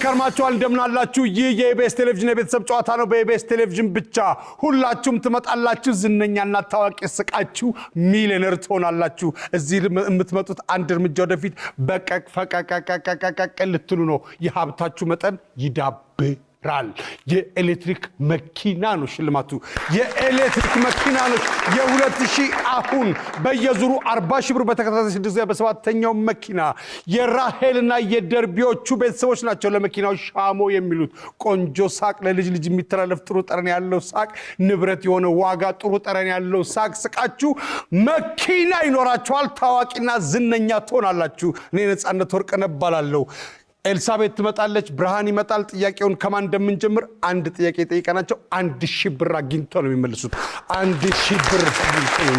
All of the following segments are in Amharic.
ከርማችኋል እንደምናላችሁ ይህ የኢቢኤስ ቴሌቪዥን የቤተሰብ ጨዋታ ነው በኢቢኤስ ቴሌቪዥን ብቻ ሁላችሁም ትመጣላችሁ ዝነኛና ታዋቂ ስቃችሁ ሚሊዮነር ትሆናላችሁ እዚህ የምትመጡት አንድ እርምጃ ወደፊት በቀቅ ፈቀቅ ልትሉ ነው የሀብታችሁ መጠን ይዳብራል የኤሌክትሪክ መኪና ነው ሽልማቱ የኤሌክትሪክ መኪና ነው የ2000 አሁን በየዙሩ 40 ሺህ ብር በተከታታይ 6 በሰባተኛው መኪና የራሄልና የደርቢዎቹ ቤተሰቦች ናቸው ለመኪናው ሻሞ የሚሉት ቆንጆ ሳቅ ለልጅ ልጅ የሚተላለፍ ጥሩ ጠረን ያለው ሳቅ ንብረት የሆነ ዋጋ ጥሩ ጠረን ያለው ሳቅ ስቃችሁ መኪና ይኖራችኋል ታዋቂና ዝነኛ ትሆናላችሁ እኔ ነጻነት ወርቅነህ እባላለሁ ኤልሳቤት ትመጣለች ብርሃን ይመጣል ጥያቄውን ከማን እንደምንጀምር አንድ ጥያቄ ጠይቀናቸው 1000 ብር አግኝተው ነው የሚመልሱት 1000 ብር አግኝተው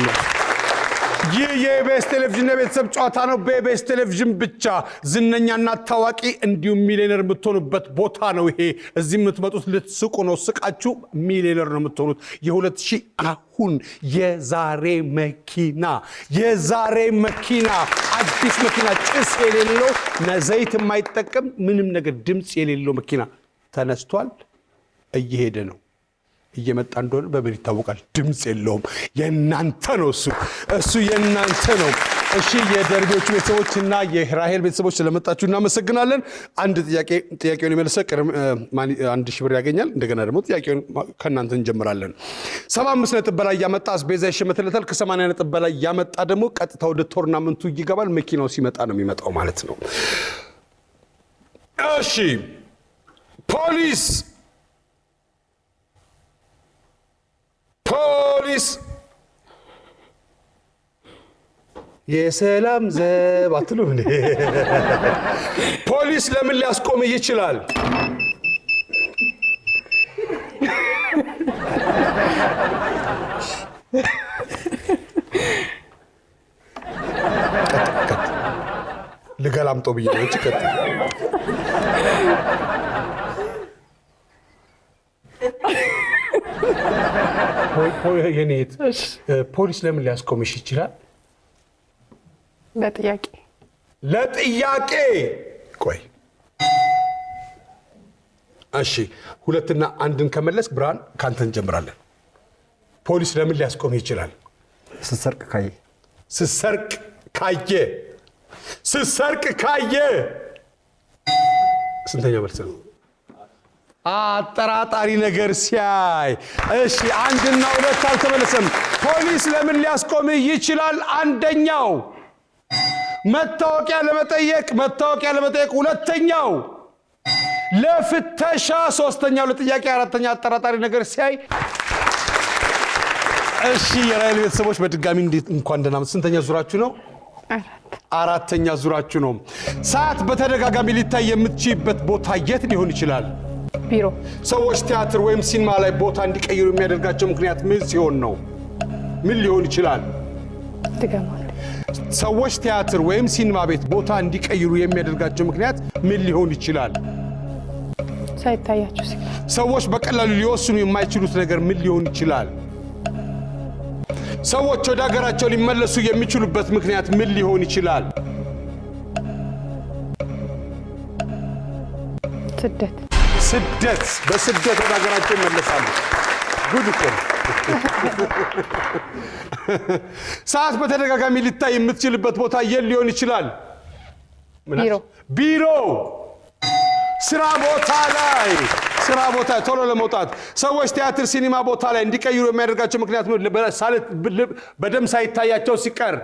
ይህ የኢቢኤስ ቴሌቪዥን የቤተሰብ ጨዋታ ነው በኢቢኤስ ቴሌቪዥን ብቻ ዝነኛና ታዋቂ እንዲሁም ሚሊዮነር የምትሆኑበት ቦታ ነው ይሄ እዚህ የምትመጡት ልትስቁ ነው ስቃችሁ ሚሊዮነር ነው የምትሆኑት የ2000 አሁን የዛሬ መኪና አዲስ መኪና ጭስ የሌለው ዘይት የማይጠቀም ምንም ነገር ድምጽ የሌለው መኪና ተነስቷል እየሄደ ነው እየመጣ እንደሆነ በምን ይታወቃል ድምጽ የለውም የናንተ ነው እሱ የናንተ ነው እሺ የደርቢዎቹ ቤተሰቦችና የራሄል ቤተሰቦች ስለመጣችሁ እናመሰግናለን አንድ ጥያቄውን ይመልሰ 1000 ብር ያገኛል እንደገና ደግሞ ጥያቄውን ከናንተ እንጀምራለን 75 ነጥብ በላይ ያመጣ አስቤዛ ይሸመትለታል ከ80 ነጥብ በላይ ያመጣ ደግሞ ቀጥታ ወደ ቶርናመንቱ ይገባል መኪናው ሲመጣ ነው የሚመጣው ማለት ነው እሺ ፖሊስ የሰላም ዘብ አትሉም እንዴ ፖሊስ ለምን ሊያስቆም ይችላል ልገላምጦ ብዬ ጭቀጥ የኔት ፖሊስ ለምን ሊያስቆምሽ ይችላል ለጥያቄ ቆይ እሺ ሁለትና አንድን ከመለስ ብርሃን ካንተ እንጀምራለን ፖሊስ ለምን ሊያስቆም ይችላል ስሰርቅ ካየ ስንተኛ መልስ ነው አጠራጣሪ ነገር ሲያይ እሺ አንድና ሁለት አልተመለሰም ፖሊስ ለምን ሊያስቆም ይችላል አንደኛው መታወቂያ ለመጠየቅ ሁለተኛው ለፍተሻ ሶስተኛው ለጥያቄ አራተኛ አጠራጣሪ ነገር ሲያይ እሺ የራሄል ቤተሰቦች በድጋሚ እንኳን ደህና ስንተኛ ዙራችሁ ነው አራተኛ ዙራችሁ ነው ሰዓት በተደጋጋሚ ሊታይ የምትችይበት ቦታ የት ሊሆን ይችላል ቢሮ ሰዎች ቲያትር ወይም ሲኒማ ላይ ቦታ እንዲቀይሩ የሚያደርጋቸው ምክንያት ምን ሲሆን ነው ምን ሊሆን ይችላል ትገማለህ ሰዎች ቲያትር ወይም ሲኒማ ቤት ቦታ እንዲቀይሩ የሚያደርጋቸው ምክንያት ምን ሊሆን ይችላል ሳይታያቸው ሰዎች በቀላሉ ሊወስኑ የማይችሉት ነገር ምን ሊሆን ይችላል ሰዎች ወደ ሀገራቸው ሊመለሱ የሚችሉበት ምክንያት ምን ሊሆን ይችላል ስደት በስደት ወደ ሀገራቸው ይመለሳሉ ጉድ እኮ ሰዓት በተደጋጋሚ ሊታይ የምትችልበት ቦታ የት ሊሆን ይችላል ቢሮ ስራ ቦታ ቶሎ ለመውጣት ሰዎች ቲያትር ሲኒማ ቦታ ላይ እንዲቀይሩ የሚያደርጋቸው ምክንያት በደም ሳይታያቸው ሲቀር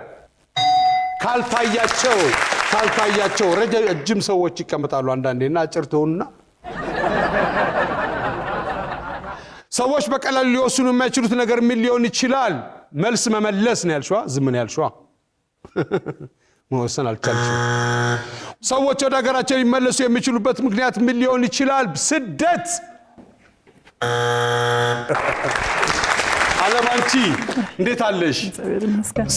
ካልታያቸው ረጅም ሰዎች ይቀመጣሉ አንዳንዴና አጭር ትሆኑና ሰዎች በቀላሉ ሊወስኑ የማይችሉት ነገር ምን ሊሆን ይችላል መልስ መመለስ ነው ያልሽዋ ዝም ነው ያልሽዋ መወሰን አልቻልሽም ሰዎች ወደ ሀገራቸው ሊመለሱ የሚችሉበት ምክንያት ምን ሊሆን ይችላል ስደት አለማንቺ እንዴት አለሽ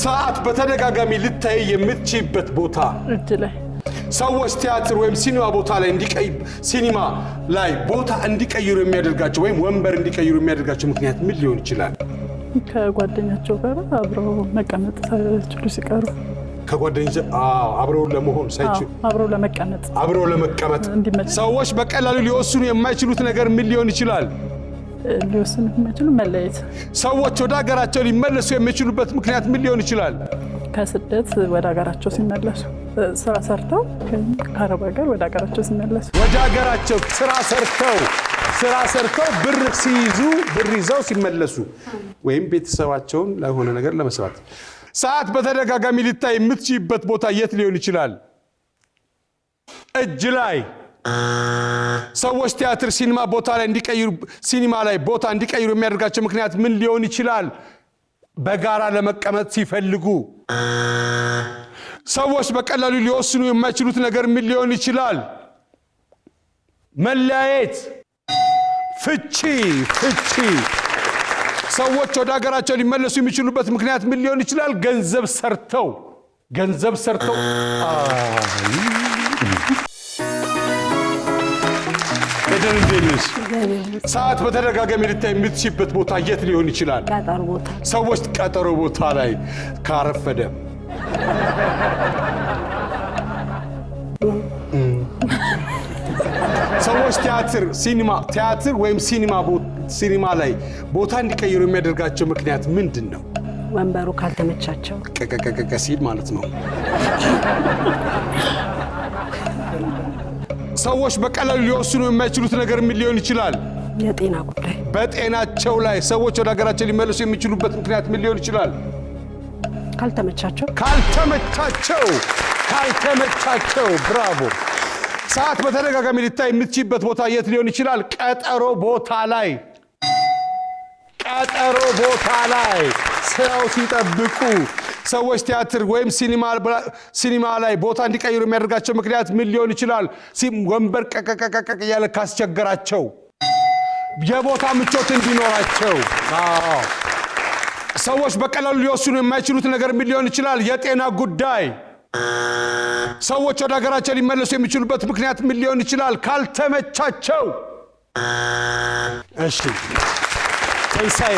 ሰዓት በተደጋጋሚ ልታይ የምትችይበት ቦታ እጅ ላይ ሰዎች ቲያትር ወይም ሲኒማ ቦታ ላይ ቦታ እንዲቀይሩ የሚያደርጋቸው ወይም ወንበር እንዲቀይሩ የሚያደርጋቸው ምክንያት ምን ሊሆን ይችላል ከጓደኛቸው ጋር አብረው መቀመጥ ሳይችሉ ሲቀሩ ከጓደኞች አብረው ለመሆን ሳይችሉ አብረው ለመቀመጥ ሰዎች በቀላሉ ሊወስኑ የማይችሉት ነገር ምን ሊሆን ይችላል? ሊወስኑ የማይችሉ መለየት። ሰዎች ወደ ሀገራቸው ሊመለሱ የሚችሉበት ምክንያት ምን ሊሆን ይችላል? ከስደት ወደ ሀገራቸው ሲመለሱ፣ ስራ ሰርተው ከአረብ ሀገር ወደ ሀገራቸው ሲመለሱ፣ ወደ ሀገራቸው ስራ ሰርተው ብር ይዘው ሲመለሱ ወይም ቤተሰባቸውን ለሆነ ነገር ለመስራት። ሰዓት በተደጋጋሚ ሊታይ የምትችይበት ቦታ የት ሊሆን ይችላል? እጅ ላይ። ሰዎች ቲያትር፣ ሲኒማ ላይ ቦታ እንዲቀይሩ የሚያደርጋቸው ምክንያት ምን ሊሆን ይችላል? በጋራ ለመቀመጥ ሲፈልጉ። ሰዎች በቀላሉ ሊወስኑ የማይችሉት ነገር ምን ሊሆን ይችላል? መለያየት፣ ፍቺ። ሰዎች ወደ ሀገራቸው ሊመለሱ የሚችሉበት ምክንያት ምን ሊሆን ይችላል? ገንዘብ ሰርተው። ሰዓት በተደጋጋሚ ልታይ የምትችይበት ቦታ የት ሊሆን ይችላል? ሰዎች ቀጠሮ ቦታ ላይ ካረፈደ። ሰዎች ቲያትር ወይም ሲኒማ ላይ ቦታ እንዲቀይሩ የሚያደርጋቸው ምክንያት ምንድን ነው? ወንበሩ ካልተመቻቸው ሲል ማለት ነው። ሰዎች በቀላሉ ሊወስኑ የማይችሉት ነገር ምን ሊሆን ይችላል? የጤና ጉዳይ። በጤናቸው ላይ ሰዎች ወደ ሀገራቸው ሊመለሱ የሚችሉበት ምክንያት ምን ሊሆን ይችላል? ካልተመቻቸው። ብራቮ። ሰዓት በተደጋጋሚ ሊታይ የምትችይበት ቦታ የት ሊሆን ይችላል? ቀጠሮ ቦታ ላይ። ስራው ሲጠብቁ ሰዎች ቲያትር ወይም ሲኒማ ላይ ቦታ እንዲቀይሩ የሚያደርጋቸው ምክንያት ምን ሊሆን ይችላል? ወንበር ቀቀቀቀ እያለ ካስቸገራቸው፣ የቦታ ምቾት እንዲኖራቸው። ሰዎች በቀላሉ ሊወስኑ የማይችሉት ነገር ምን ሊሆን ይችላል? የጤና ጉዳይ። ሰዎች ወደ ሀገራቸው ሊመለሱ የሚችሉበት ምክንያት ምን ሊሆን ይችላል? ካልተመቻቸው። እሺ ተንሳኤ፣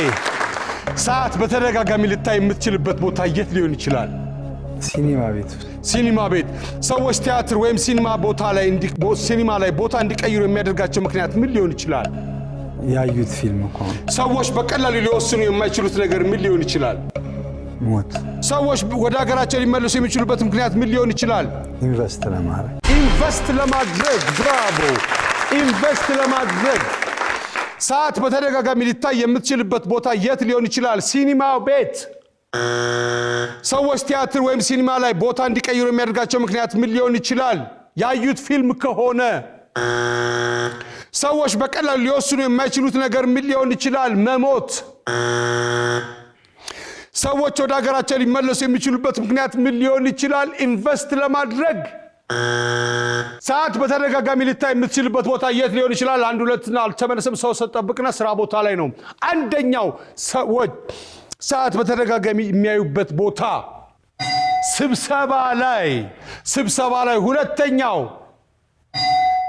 ሰዓት በተደጋጋሚ ልታይ የምትችልበት ቦታ የት ሊሆን ይችላል? ሲኒማ ቤት። ሰዎች ቲያትር ወይም ሲኒማ ላይ ቦታ እንዲቀይሩ የሚያደርጋቸው ምክንያት ምን ሊሆን ይችላል? ያዩት ፊልም እኮ። ሰዎች በቀላሉ ሊወስኑ የማይችሉት ነገር ምን ሊሆን ይችላል? ሞት። ሰዎች ወደ ሀገራቸው ሊመለሱ የሚችሉበት ምክንያት ምን ሊሆን ይችላል? ኢንቨስት ለማድረግ። ብራቮ። ኢንቨስት ለማድረግ። ሰዓት በተደጋጋሚ ሊታይ የምትችልበት ቦታ የት ሊሆን ይችላል? ሲኒማ ቤት። ሰዎች ቲያትር ወይም ሲኒማ ላይ ቦታ እንዲቀይሩ የሚያደርጋቸው ምክንያት ምን ሊሆን ይችላል? ያዩት ፊልም ከሆነ። ሰዎች በቀላሉ ሊወስኑ የማይችሉት ነገር ምን ሊሆን ይችላል? መሞት። ሰዎች ወደ ሀገራቸው ሊመለሱ የሚችሉበት ምክንያት ምን ሊሆን ይችላል? ኢንቨስት ለማድረግ። ሰዓት በተደጋጋሚ ልታይ የምትችልበት ቦታ የት ሊሆን ይችላል? 1 2 አልተመለሰም። ሰው ሰጠብቅና ስራ ቦታ ላይ ነው። አንደኛው ሰዎች ሰዓት በተደጋጋሚ የሚያዩበት ቦታ ስብሰባ ላይ። ሁለተኛው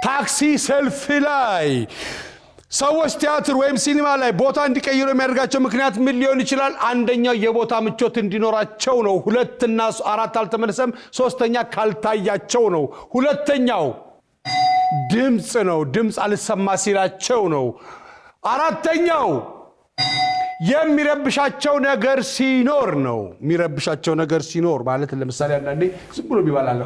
ታክሲ ሰልፍ ላይ። ሰዎች ቲያትር ወይም ሲኒማ ላይ ቦታ እንዲቀይሩ የሚያደርጋቸው ምክንያት ምን ሊሆን ይችላል? አንደኛው የቦታ ምቾት እንዲኖራቸው ነው። 2 እና 4 አልተመለሰም። 3ኛ ካልታያቸው ነው። ሁለተኛው ድምፅ ነው። ድምፅ አልሰማ ሲላቸው ነው። 4ኛው የሚረብሻቸው ነገር ሲኖር ነው። የሚረብሻቸው ነገር ሲኖር ማለት ለምሳሌ አንዳንዴ ዝም ብሎ ቢባላል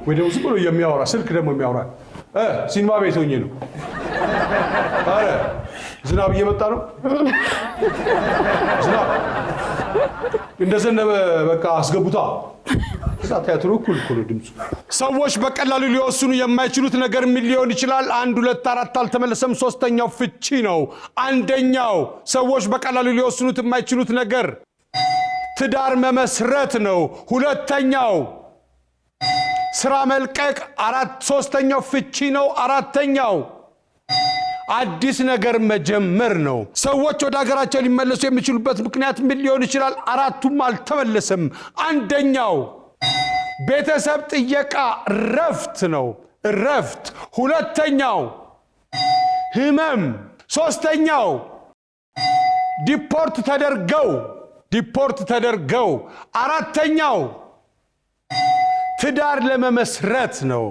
ወይ ደግሞ ዝም ብሎ የሚያወራ ስልክ ደግሞ የሚያወራ ሲኒማ ቤት ሆኜ ነው። አረ ዝናብ እየመጣ ነው። ዝናብ እንደዘነበ በቃ አስገቡታ። ቲያትሩ እኩል ድምፁ። ሰዎች በቀላሉ ሊወስኑ የማይችሉት ነገር ምን ሊሆን ይችላል? 1 2 4 አልተመለሰም። 3ኛው ፍቺ ነው። አንደኛው ሰዎች በቀላሉ ሊወስኑት የማይችሉት ነገር ትዳር መመስረት ነው። ሁለተኛው ስራ መልቀቅ። 3ኛው ፍቺ ነው። 4ኛው አዲስ ነገር መጀመር ነው። ሰዎች ወደ ሀገራቸው ሊመለሱ የሚችሉበት ምክንያት ምን ሊሆን ይችላል? 4ቱም አልተመለሰም። አንደኛው ቤተሰብ ጥየቃ ረፍት ነው። ረፍት። ሁለተኛው ህመም። 3ኛው ዲፖርት ተደርገው አራተኛው ትዳር ለመመስረት ነው።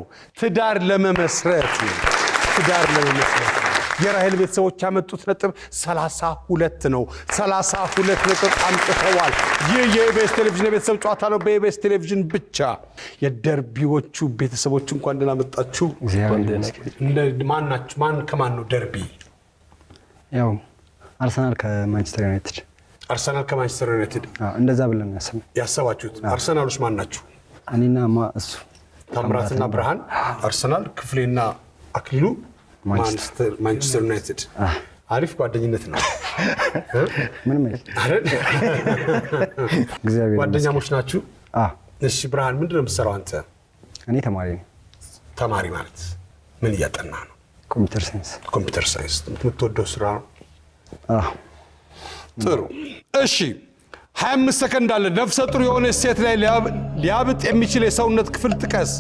የራሄል ቤተሰቦች ያመጡት ነጥብ 32 ነው። 32 ነጥብ አምጥተዋል። ይህ የኢቢኤስ ቴሌቪዥን የቤተሰብ ጨዋታ ነው፣ በኢቢኤስ ቴሌቪዥን ብቻ። የደርቢዎቹ ቤተሰቦች እንኳን ደህና መጣችሁ። ማን ከማን ነው ደርቢ? ያው አርሰናል ከማንቸስተር ዩናይትድ። እንደዛ ብለን ያሰባችሁት። አርሰናሎች ማን ናችሁ? እኔና እሱ ታምራትና ብርሃን አርሰናል፣ ክፍሌና አክሊሉ ማንቸስተር ዩናይትድ። አሪፍ ጓደኝነት ነው። ምንም አይደል? እግዚአብሔር ጓደኛሞች ናችሁ? እሺ ብርሃን ምንድን ነው የምትሰራው አንተ? እኔ ተማሪ ነኝ። ተማሪ ማለት ምን እያጠና ነው? ኮምፒውተር ሳይንስ። የምትወደው ስራ ነው? ጥሩ። እሺ 25 ሰከንድ አለ። ነፍሰ ጡር የሆነ ሴት ላይ ሊያብጥ የሚችል የሰውነት ክፍል ጥቀስ።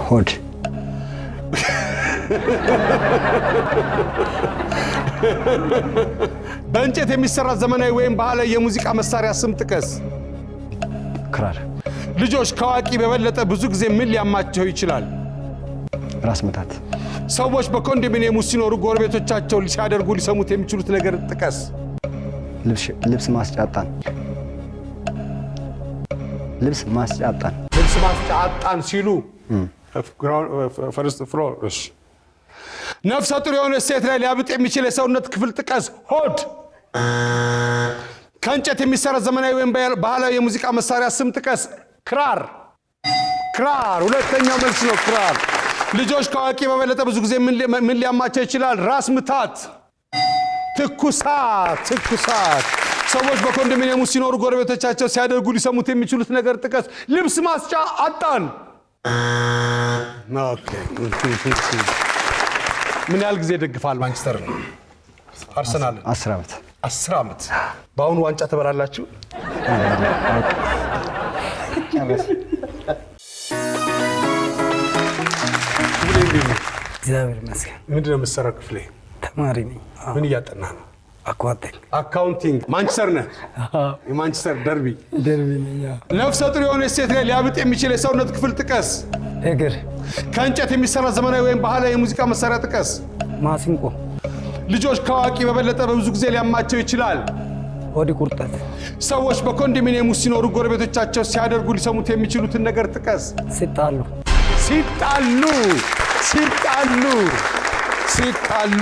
ሆድ። በእንጨት የሚሰራ ዘመናዊ ወይም ባህላዊ የሙዚቃ መሳሪያ ስም ጥቀስ። ክራር። ልጆች ከአዋቂ በበለጠ ብዙ ጊዜ ምን ሊያማቸው ይችላል? ራስ ምታት። ሰዎች በኮንዶሚኒየም ውስጥ ሲኖሩ ጎረቤቶቻቸው ሲያደርጉ ሊሰሙት የሚችሉት ነገር ጥቀስ። ልብስ ማስጫጣን። ልብስ ማስጫጣን ሲሉ ፈርስት ፍሎር። ነፍሰ ጡር የሆነ ሴት ላይ ሊያብጥ የሚችል የሰውነት ክፍል ጥቀስ። ሆድ። ከእንጨት የሚሰራ ዘመናዊ ወይም ባህላዊ የሙዚቃ መሳሪያ ስም ጥቀስ። ክራር። ሁለተኛው መልስ ነው፣ ክራር። ልጆች ከአዋቂ በበለጠ ብዙ ጊዜ ምን ሊያማቸው ይችላል? ራስ ምታት። ትኩሳት። ሰዎች በኮንዶሚኒየም ውስጥ ሲኖሩ ጎረቤቶቻቸው ሲያደርጉ ሊሰሙት የሚችሉት ነገር ጥቀስ። ልብስ ማስጫ አጣን። ምን ያህል ጊዜ ደግፋል ማንቸስተር ነው? አርሰናል 10 ዓመት። 10 ዓመት። በአሁኑ ዋንጫ ትበላላችሁ? እግዚአብሔር ይመስገን። ምንድን ነው የምትሰራው ክፍሌ? ተማሪ ነኝ። ምን እያጠና ነው? አካውንቲንግ። ማንቸስተር ነህ? የማንቸስተር ደርቢ ነኝ። ነፍሰ ጡር የሆነች ሴት ላይ ሊያብጥ የሚችል የሰውነት ክፍል ጥቀስ። እግር። ከእንጨት የሚሰራ ዘመናዊ ወይም ባህላዊ የሙዚቃ መሳሪያ ጥቀስ። ማሲንቆ። ልጆች ከአዋቂ በበለጠ በብዙ ጊዜ ሊያማቸው ይችላል። ሆድ ቁርጠት። ሰዎች በኮንዶሚኒየም ውስጥ ሲኖሩ ጎረቤቶቻቸው ሲያደርጉ ሊሰሙት የሚችሉትን ነገር ጥቀስ። ሲጣሉ።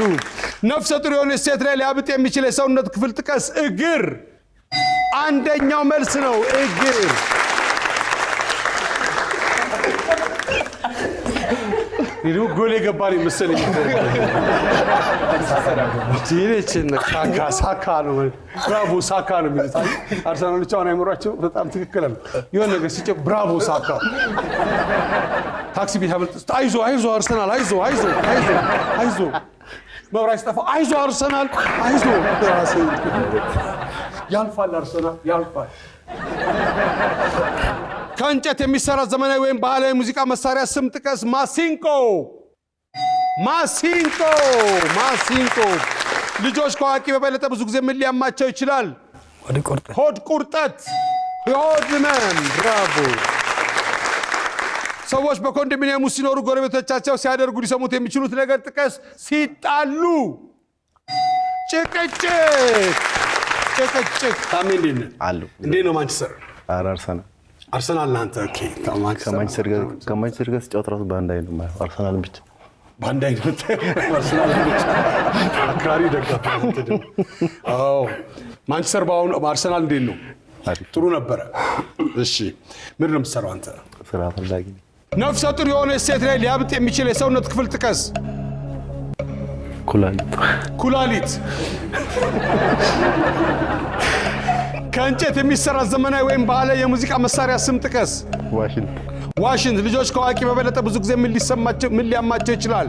ነፍሰ ጡር የሆነች ሴት ላይ ሊያብጥ የሚችል የሰውነት ክፍል ጥቀስ። እግር። አንደኛው መልስ ነው፣ እግር። ይሄው ጎል የገባል መሰለኝ። ሳካ ነው። ብራቮ ሳካ ነው የሚሉት አርሰናሎች። አሁን አይመሯቸው በጣም ትክክል ነው። የሆነ ነገር ሲጨ ብራቮ ሳካ። ታክሲ ቤት አመልጥ። አይዞ አርሰናል፣ አይዞ መብራት ሲጠፋ አይዞ አርሰናል፣ አይዞ ያልፋል፣ አርሰናል ያልፋል። ከእንጨት የሚሰራ ዘመናዊ ወይም ባህላዊ ሙዚቃ መሳሪያ ስም ጥቀስ። ማሲንቆ። ልጆች ከአዋቂ በበለጠ ብዙ ጊዜ ምን ሊያማቸው ይችላል? ሆድ ቁርጠት፣ የሆድ ህመም። ብራቮ። ሰዎች በኮንዶሚኒየም ውስጥ ሲኖሩ ጎረቤቶቻቸው ሲያደርጉ ሊሰሙት የሚችሉት ነገር ጥቀስ። ሲጣሉ። ጭቅጭቅ። ታሜ እንዴት ነው ማንቸስተር? አርሰናል ናንተ? ኦኬ። ከማንቸስተር ጋር ሲጫወት ራሱ በአንድ አይነት ነው። አርሰናልን ብቻ በአንድ አይነት አርሰናልን ብቻ አክራሪ ደጋፊ ነው። ማንቸስተር በአሁኑ አርሰናል እንዴት ነው? ጥሩ ነበረ። እሺ ምንድን ነው የምትሰራው አንተ? ስራ ፈላጊ። ነፍሰ ጡር የሆነች ሴት ላይ ሊያብጥ የሚችል የሰውነት ክፍል ጥቀስ። ኩላሊት። ከእንጨት የሚሰራ ዘመናዊ ወይም ባህላዊ የሙዚቃ መሳሪያ ስም ጥቀስ። ዋሽንት። ልጆች ከአዋቂ በበለጠ ብዙ ጊዜ ምን ሊያማቸው ይችላል?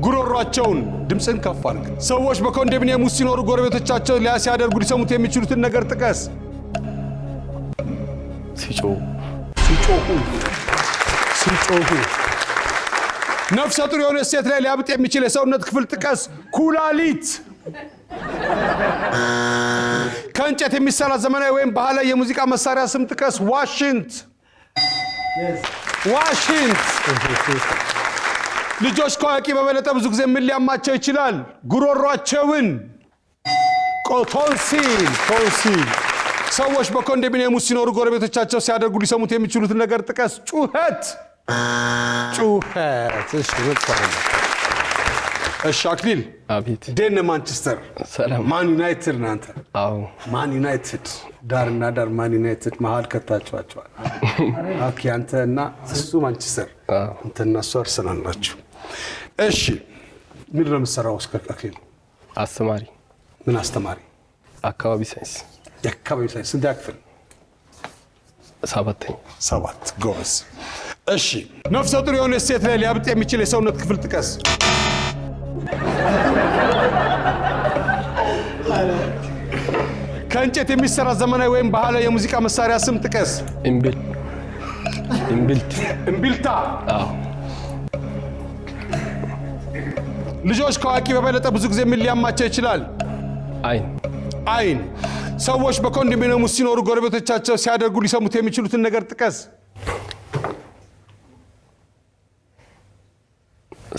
ጉሮሯቸውን። ድምፅን ከፍ አድርግ። ሰዎች በኮንዶሚኒየም ውስጥ ሲኖሩ ጎረቤቶቻቸው ሲያደርጉ ሊሰሙት የሚችሉትን ነገር ጥቀስ። ሲጮሁ። ነፍሰ ጡር የሆነች ሴት ላይ ሊያብጥ የሚችል የሰውነት ክፍል ጥቀስ። ኩላሊት። ከእንጨት የሚሰራ ዘመናዊ ወይም ባህላዊ የሙዚቃ መሳሪያ ስም ጥቀስ። ዋሽንት። ልጆች ከአዋቂ በበለጠ ብዙ ጊዜ ምን ሊያማቸው ይችላል? ጉሮሯቸውን። ቶንሲል። ሰዎች በኮንዶሚኒየም ውስጥ ሲኖሩ ጎረቤቶቻቸው ሲያደርጉ ሊሰሙት የሚችሉትን ነገር ጥቀስ። ጩኸት። እሺ አክሊል። አቤት። ደን ማንቸስተር ሰላም። ማን ዩናይትድ ናንተ? አዎ። ማን ዩናይትድ ዳርና ዳር ማን ዩናይትድ መሃል ከታችኋቸዋል። ኦኬ አንተ እና እሱ ማንቸስተር፣ አንተና እሱ አርሰናል ናችሁ። እሺ ምንድን ነው የምትሰራው? አክሊል አስተማሪ። ምን አስተማሪ? አካባቢ ሳይንስ። የአካባቢ ሳይንስ። ስንት ያክፍል? 7 ጎበዝ። እሺ ነፍሰ ጡር የሆነች ሴት ላይ ሊያብጥ የሚችል የሰውነት ክፍል ጥቀስ። ከእንጨት የሚሰራ ዘመናዊ ወይም ባህላዊ የሙዚቃ መሳሪያ ስም ጥቀስ። እምቢልታ። ልጆች ከአዋቂ በበለጠ ብዙ ጊዜ ምን ሊያማቸው ይችላል? አይን። ሰዎች በኮንዶሚኒየም ውስጥ ሲኖሩ ጎረቤቶቻቸው ሲያደርጉ ሊሰሙት የሚችሉትን ነገር ጥቀስ።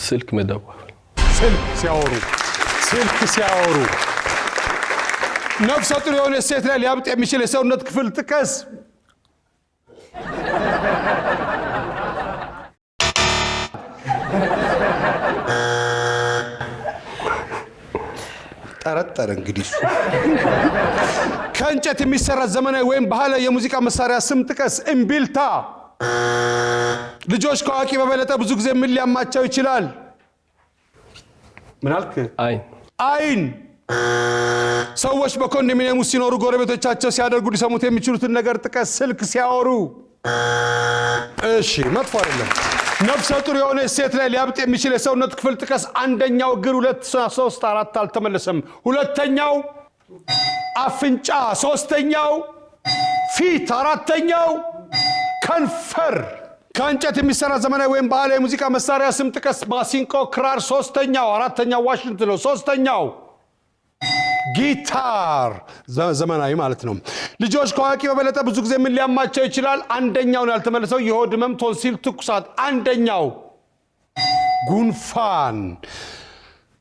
ስልክ መደወል። ስልክ ሲያወሩ። ነፍሰ ጡር የሆነ ሴት ላይ ሊያብጥ የሚችል የሰውነት ክፍል ጥቀስ። ጠረጠረ እንግዲህ። ከእንጨት የሚሰራ ዘመናዊ ወይም ባህላዊ የሙዚቃ መሳሪያ ስም ጥቀስ። እምቢልታ። ልጆች ከአዋቂ በበለጠ ብዙ ጊዜ ምን ሊያማቸው ይችላል? ምን አልክ? አይን። ሰዎች በኮንዶሚኒየም ውስጥ ሲኖሩ ጎረቤቶቻቸው ሲያደርጉ ሊሰሙት የሚችሉትን ነገር ጥቀስ። ስልክ ሲያወሩ። እሺ መጥፎ አይደለም። ነፍሰ ጡር የሆነች ሴት ላይ ሊያብጥ የሚችል የሰውነት ክፍል ጥቀስ። አንደኛው እግር፣ 2 3 4 አልተመለሰም። ሁለተኛው አፍንጫ፣ ሶስተኛው ፊት፣ አራተኛው ከንፈር። ከእንጨት የሚሰራ ዘመናዊ ወይም ባህላዊ የሙዚቃ መሳሪያ ስም ጥቀስ። ማሲንቆ፣ ክራር። ሶስተኛው፣ አራተኛው ዋሽንት ነው። ሶስተኛው ጊታር፣ ዘመናዊ ማለት ነው። ልጆች ከአዋቂ በበለጠ ብዙ ጊዜ ምን ሊያማቸው ይችላል? አንደኛውን ያልተመለሰው የሆድ ህመም፣ ቶንሲል፣ ትኩሳት። አንደኛው ጉንፋን።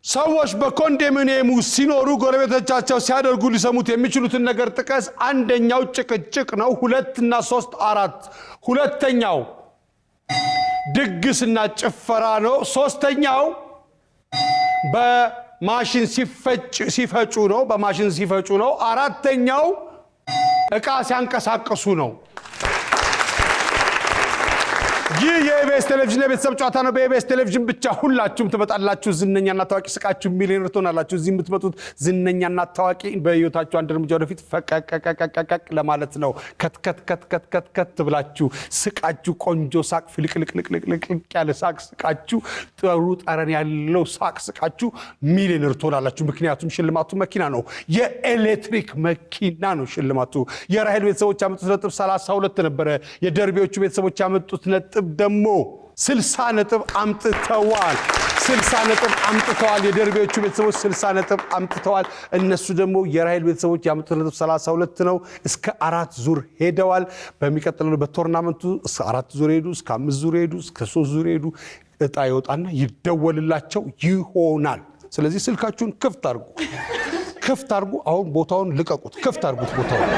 ሰዎች በኮንዶሚኒየም ውስጥ ሲኖሩ ጎረቤቶቻቸው ሲያደርጉ ሊሰሙት የሚችሉትን ነገር ጥቀስ። አንደኛው ጭቅጭቅ ነው። 2 እና 3 4። ሁለተኛው ድግስና ጭፈራ ነው። ሶስተኛው በማሽን ሲፈጩ ነው። አራተኛው ዕቃ ሲያንቀሳቅሱ ነው። ይህ የኢቢኤስ ቴሌቪዥን የቤተሰብ ጨዋታ ነው። በኢቢኤስ ቴሌቪዥን ብቻ ሁላችሁም ትመጣላችሁ። ዝነኛና ታዋቂ ስቃችሁ ሚሊዮነር ትሆናላችሁ። እዚህ የምትመጡት ዝነኛና ታዋቂ በህይወታችሁ አንድ እርምጃ ወደፊት ፈቀቀቀቀቀቅ ለማለት ነው። ከት ብላችሁ ስቃችሁ ቆንጆ ሳቅ፣ ፍልቅልቅልቅልቅ ያለ ሳቅ ስቃችሁ፣ ጥሩ ጠረን ያለው ሳቅ ስቃችሁ ሚሊዮነር ትሆናላችሁ። ምክንያቱም ሽልማቱ መኪና ነው። የኤሌክትሪክ መኪና ነው ሽልማቱ። የራሄል ቤተሰቦች ያመጡት ነጥብ 32 ነበረ። የደርቢዎቹ ቤተሰቦች ያመጡት ነጥብ ደግሞ 60 ነጥብ አምጥተዋል። 60 ነጥብ አምጥተዋል። የደርቢዎቹ ቤተሰቦች 60 ነጥብ አምጥተዋል። እነሱ ደግሞ የራሄል ቤተሰቦች ያመጡት ነጥብ 32 ነው። እስከ 4 ዙር ሄደዋል። በሚቀጥለው በቶርናመንቱ እስከ 4 ዙር ሄዱ፣ እስከ 5 ዙር ሄዱ፣ እስከ 3 ዙር ሄዱ። እጣ ይወጣና ይደወልላቸው ይሆናል። ስለዚህ ስልካችሁን ክፍት አድርጉ። አሁን ቦታውን ልቀቁት። ክፍት አድርጉት ቦታውን።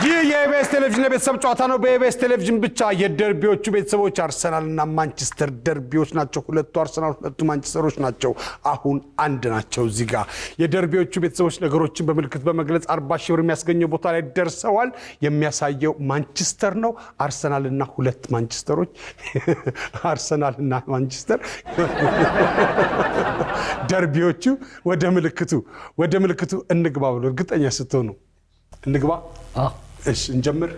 ይህ የኢቢኤስ ቴሌቪዥን የቤተሰብ ጨዋታ ነው። በኢቢኤስ ቴሌቪዥን ብቻ። የደርቢዎቹ ቤተሰቦች አርሰናልና ማንቸስተር ደርቢዎች ናቸው። ሁለቱ አርሰናል፣ ሁለቱ ማንቸስተሮች ናቸው። አሁን አንድ ናቸው። እዚህ ጋር የደርቢዎቹ ቤተሰቦች ነገሮችን በምልክት በመግለጽ 40 ሺህ ብር የሚያስገኘው ቦታ ላይ ደርሰዋል። የሚያሳየው ማንቸስተር ነው። አርሰናልና ሁለት ማንቸስተሮች አርሰናልና ማንቸስተር ደርቢዎቹ ወደ ምልክቱ እንግባ ብሎ እርግጠኛ ስትሆኑ እንግባ። እሺ እንጀምር።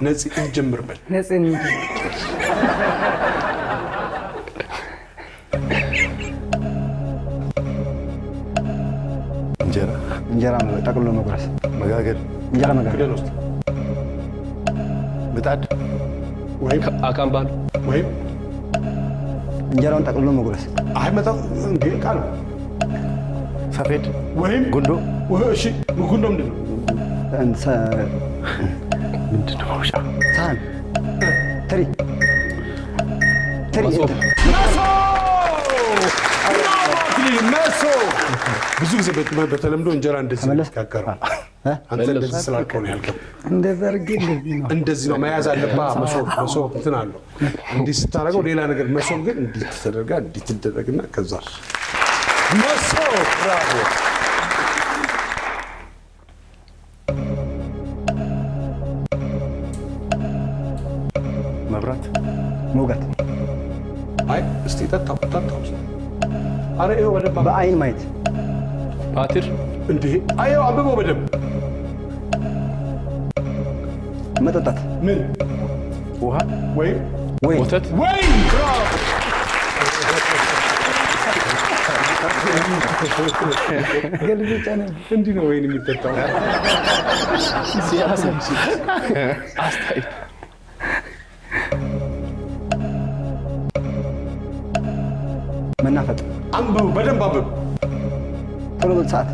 ነፂ እንጀምር በል። ነፂ እንጀራ ጠቅልሎ መጉረስ፣ መጋገር፣ እንጀራ መጋገር ክደን ውስጥ ምጣድ ወይም አካምባሉ ወይም እንጀራውን ጠቅልሎ መጉረስ አይመጣም እንዴ ቃል ሰፌድ ወይም ጉንዶ እሺ ጉንዶ ምንድን ነው? ምንድን ነው ማውጫ ሳህን ትሪ መሶብ መሶብ ብዙ ጊዜ በተለምዶ እንጀራ እንደዚህ ነው ተመለስ። የሚጋገረው። አንተ እንደዚህ ስላልከው ነው ያልከው። እንደዛ አድርጌ እንደዚህ ነው። እንደዚህ ነው መያዝ አለብህ። መሶብ እንትን አለው እንዲህ ስታደርገው ሌላ ነገር። መሶብ ግን እንዲህ ተደርጋ እንዲህ ትደረግና ከዛ መሶብ። ብራቮ። መብራት መውጋት አይ እስቲ ጠጣው። አረ ይኸው በደንብ በአይን ማየት ፓትር እንዴ አየው አንብበው በደንብ መጠጣት ምን ውሃ ወይም ወይ ወተት ወይም ብራቮ። ገልብጫ ነበር። እንዲህ ነው ወይን የሚጠጣው። ሲያሰብ አስታይ መናፈጥ አንብቡ በደንብ አንብቡ። ቶሎ በል ሰዓት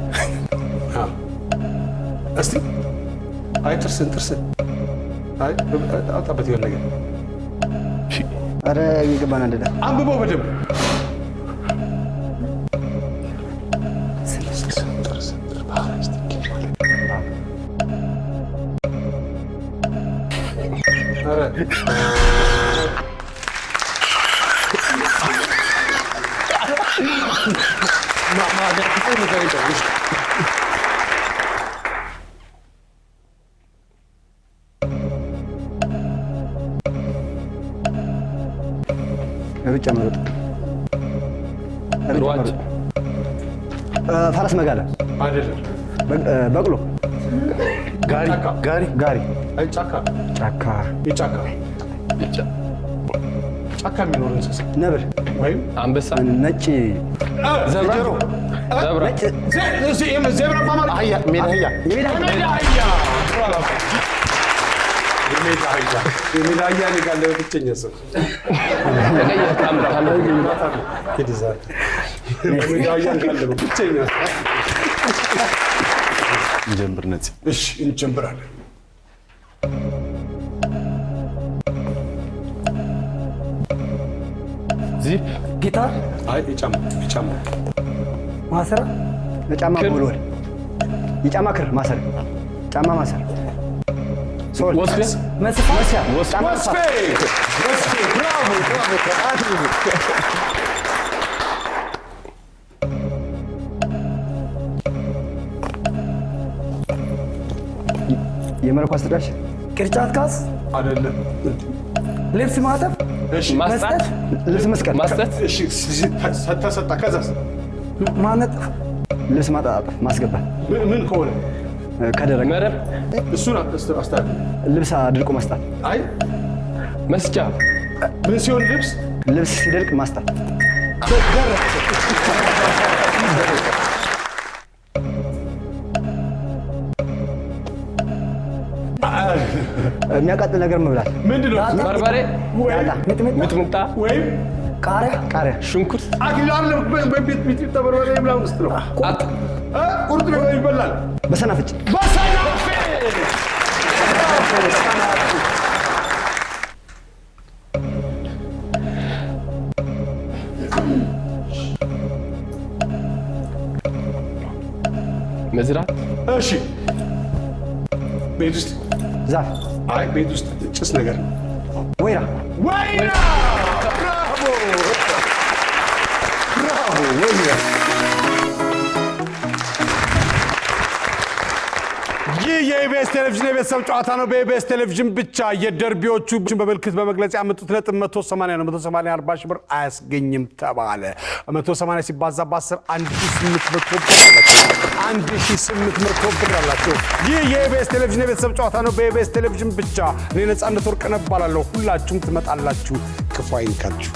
እስቲ አይ ጥርስን አይ አውጣበት የሆነ ነገር ኧረ እየገባን አንደዳ አንብበው በደንብ ሩጫ መሮጥ ሯጭ ፈረስ መጋለብ አይደለም በቅሎ ጋሪ ጋሪ አይ ጫካ ጫካ ጫካ የሚኖር እንስሳ ነብር ወይም አንበሳ ነጭ ዘብራ ዘብራ ዜብራ ማለት አህያ ሜዳ አህያ የሜዳ አህያ እኔ ጋር ያለው ብቸኛ ሰው ተቀየረ ታምራ የሜዳ አህያ ጋር ያለው ብቸኛ እንጀምር ነፂ እሺ እንጀምራለን። ዚፕ ጊታር አይ የጫማ ማሰራ ለጫማ መወልወል የጫማ ክር ማሰር ጫማ ማሰር ሶል ወስፌ መስፋት ወስፌ ብራቮ የመረኳስ ተጫዋች ቅርጫት ካስ አይደለም። ልብስ ማጠብ እሺ ማስጣት ልብስ መስቀል ማስጠት እሺ ተሰጣ። ከዛስ ማነጠፍ ልብስ ማጣጣፍ ማስገባት ምን ከሆነ ከደረቀ መረብ እሱን አስተካክል። ልብስ አድርቆ መስጣት አይ መስጫ ምን ሲሆን ልብስ ሲደርቅ ማስጣት የሚያቃጥል ነገር መብላት ምንድን ነው? በርበሬ ዳጣ ሚጥሚጣ ወይም ቃሪያ ሽንኩርት አክላር በቤት ሚት ተበርበሬ ምናምን ውስጥ ነው ቁርጥ ነው ይበላል። በሰናፍጭ በሰናፌ መዝራት እሺ ቤት ውስጥ ዛፍ አይ ቤት ውስጥ ጭስ ነገር ወይራ ወይራ ብራቮ ወይራ ይህ የኢቢኤስ ቴሌቪዥን የቤተሰብ ጨዋታ ነው። በኢቢኤስ ቴሌቪዥን ብቻ የደርቢዎቹ በምልክት በመግለጽ ያመጡት ነጥብ 180 ነው። 180 40 ሺህ ብር አያስገኝም ተባለ። 180 ሲባዛ በ10 1800 ብር አላቸው። ይህ የኢቢኤስ ቴሌቪዥን የቤተሰብ ጨዋታ ነው። በኢቢኤስ ቴሌቪዥን ብቻ። እኔ ነፃነት ወርቅነህ እባላለሁ። ሁላችሁም ትመጣላችሁ። ክፉ አይንካችሁ።